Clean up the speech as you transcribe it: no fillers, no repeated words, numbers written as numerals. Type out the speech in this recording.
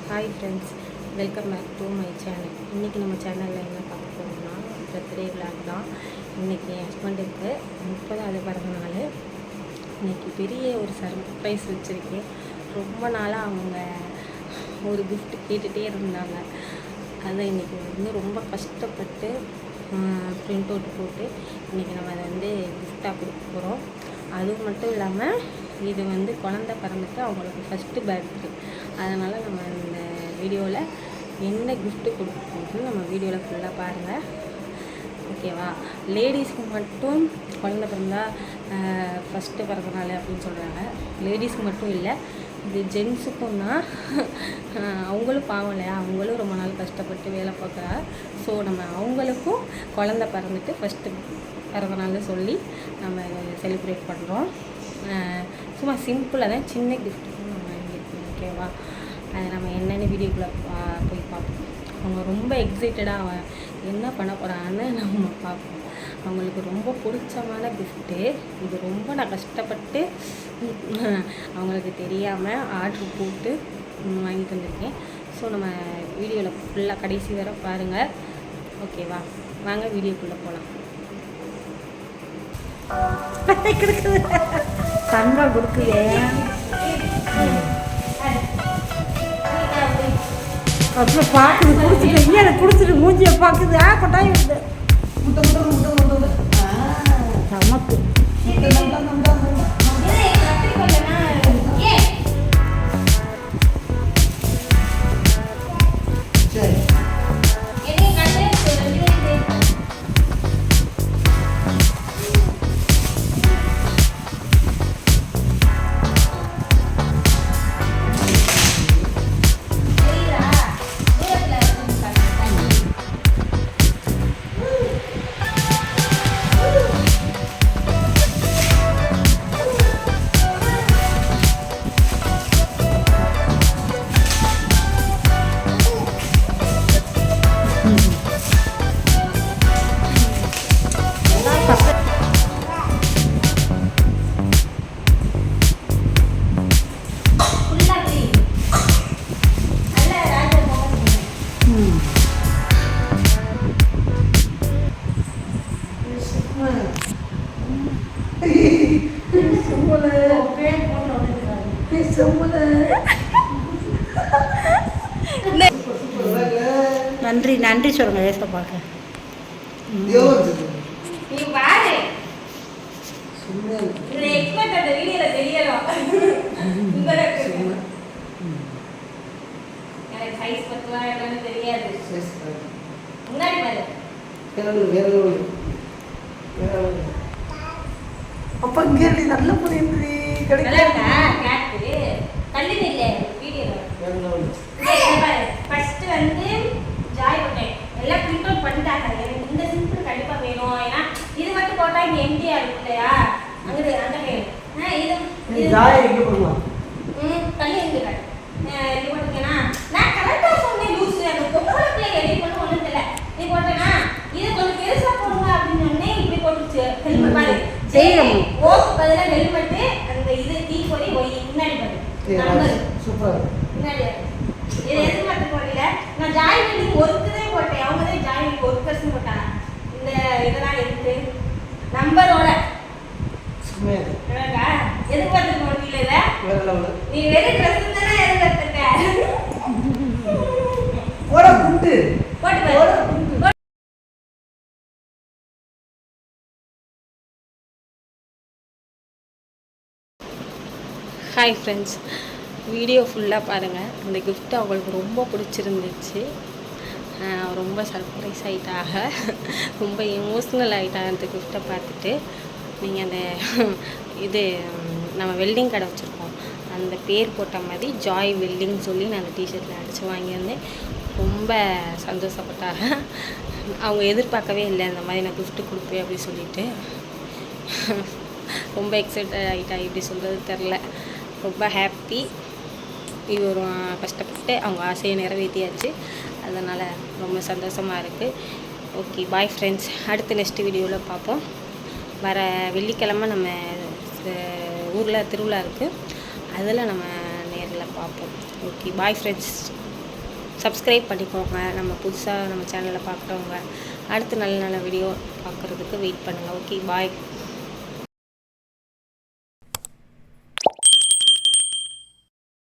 Hi friends, welcome back to my channel. இன்றைக்கி நம்ம சேனலில் என்ன பார்க்க போகிறோம்னா பர்த்டே விளாக் தான். இன்றைக்கி என் ஹஸ்பண்டுக்கு 30வது பிறந்தநாள். இன்றைக்கி பெரிய ஒரு சர்ப்ரைஸ் வச்சுருக்கேன். ரொம்ப நாளாக அவங்க ஒரு கிஃப்ட் கேட்டுகிட்டே இருந்தாங்க. அதை இன்றைக்கி ரொம்ப கஷ்டப்பட்டு ப்ரிண்ட் அவுட் போட்டு இன்றைக்கி நம்ம அதை கிஃப்டாக கொடுக்க போகிறோம். அதுவும் மட்டும் இல்லாமல் இது குழந்த பிறந்துட்டு அவங்களுக்கு ஃபஸ்ட்டு பர்த்டே. அதனால் நம்ம இந்த வீடியோவில் என்ன கிஃப்ட்டு கொடுக்கணும்னு நம்ம வீடியோவில் ஃபுல்லாக பாருங்கள், ஓகேவா? லேடிஸ்க்கு மட்டும் குழந்த பிறந்தா ஃபஸ்ட்டு பிறந்தநாள் அப்படின்னு சொல்கிறாங்க. லேடிஸ்க்கு மட்டும் இல்லை, இது ஜென்ஸுக்கும் தான். அவங்களும் பாவம் இல்லையா, அவங்களும் ரொம்ப நாள் கஷ்டப்பட்டு வேலை பார்க்குறா. ஸோ நம்ம அவங்களுக்கும் குழந்த பிறந்துட்டு ஃபஸ்ட்டு பிறந்தநாள் சொல்லி நம்ம செலிப்ரேட் பண்ணுறோம். சும்மா சிம்பிளாக தான் சின்ன கிஃப்ட் நம்ம வாங்கியிருக்கோம், ஓகேவா? அதை நம்ம என்னென்ன வீடியோக்குள்ளே போய் பார்ப்போம். அவங்க ரொம்ப எக்ஸைட்டடாக என்ன பண்ண போகிறாங்கன்னு நம்ம பார்ப்போம். அவங்களுக்கு ரொம்ப பிடிச்சமான கிஃப்ட்டு இது. ரொம்ப நான் கஷ்டப்பட்டு அவங்களுக்கு தெரியாமல் ஆர்டர் போட்டு வாங்கிட்டு வந்திருக்கேன். ஸோ நம்ம வீடியோவில் ஃபுல்லாக கடைசி வரை பாருங்கள், ஓகேவா? வாங்க வீடியோக்குள்ளே போகலாம். தங்கம் கொடுக்குது அப்புறம் பார்க்குது, குடிச்சிட்டு இங்கே அதை குடிச்சிட்டு மூஞ்சியை பார்க்குது. கொட்டாயம் வருது. நமக்கு நன்றி நன்றி சொல்லுங்க. ஏச பார்க்க அப்ப இங்கே நல்ல புரியுது ஜாய் போட்டேன். எல்லாம் பிரிண்ட் அவுட் பண்ணிட்டாங்க. எனக்கு இந்த சிம்பிள் கண்டிப்பா வேணும். ஏன்னா இது மட்டும் போட்டா இங்க எம்டியா இருக்கும் இல்லையா? அங்க அந்த வேணும். இது ஜாய் எங்க போடலாம்? தள்ளி எங்க காட்டு. இது போட்டுக்கேனா? நான் கரெக்டா சொன்னேன். லூஸ் அந்த பொம்பளை பிள்ளை எடிட் பண்ண ஒண்ணும் தெரியல. நீ போட்டேனா இது கொஞ்சம் பெருசா போடுங்க அப்படின்னு சொன்னே. இப்படி போட்டுச்சு. ஹெல்மெட் பாரு. சரி. ஓக்கு பதிலா ஹெல்மெட் அந்த இது டீ போய் முன்னாடி பாரு. Number super. முன்னாடி இது எது மட்டும் போடல. நான் ஜாய் வெல்டிங் ஒர்க்குதே போட்டேன். அவங்க தான் ஜாய் வெல்டிங் ஒர்க்கர்ஸ் போட்டாங்க. இந்த இதெல்லாம் எடுத்து நம்பரோட சும்மா என்னடா எதுக்கு பார்த்துட்டு போறீங்க? இத வேற லெவல். நீ வெறும் ட்ரெஸ் தானே எடுத்துட்ட. போட குண்டு போட்டு பாரு. ஹாய் ஃப்ரெண்ட்ஸ், வீடியோ ஃபுல்லாக பாருங்கள். இந்த கிஃப்ட் அவங்களுக்கு ரொம்ப பிடிச்சிருந்துச்சு. ரொம்ப சர்ப்ரைஸ் ஆகிட்டாக, ரொம்ப எமோஷ்னல் ஆகிட்டாங்க அந்த கிஃப்ட்டை பார்த்துட்டு. நீங்கள் அந்த இது நம்ம வெல்டிங் கடை வச்சுருக்கோம், அந்த பேர் போட்ட மாதிரி ஜாய் வெல்டிங் சொல்லி நான் அந்த டிஷர்ட்டில் அடித்து வாங்கியிருந்தேன். ரொம்ப சந்தோஷப்பட்டாக. அவங்க எதிர்பார்க்கவே இல்லை அந்த மாதிரி நான் கிஃப்ட்டு கொடுப்பேன் அப்படி சொல்லிட்டு. ரொம்ப எக்ஸைட்டட் ஆகிட்டா, இப்படி சொல்கிறது தெரில. ரொம்ப ஹாப்பி. இது ஒரு கஷ்டப்பட்டு அவங்க ஆசையை நிறைவேற்றியாச்சு. அதனால் ரொம்ப சந்தோஷமாக இருக்குது. Okay, bye friends. அடுத்த நெக்ஸ்ட் வீடியோவில் பார்ப்போம். வர வெள்ளிக்கிழமை நம்ம ஊரில் திருவிழா இருக்குது, அதில் நம்ம நேரில் பார்ப்போம். Okay, bye friends. சப்ஸ்கிரைப் பண்ணிக்கோங்க. நம்ம புதுசாக நம்ம சேனலில் பார்க்குறவங்க அடுத்து நல்ல நல்ல வீடியோ பார்க்குறதுக்கு வெயிட் பண்ணுங்கள். ஓகே, பாய்.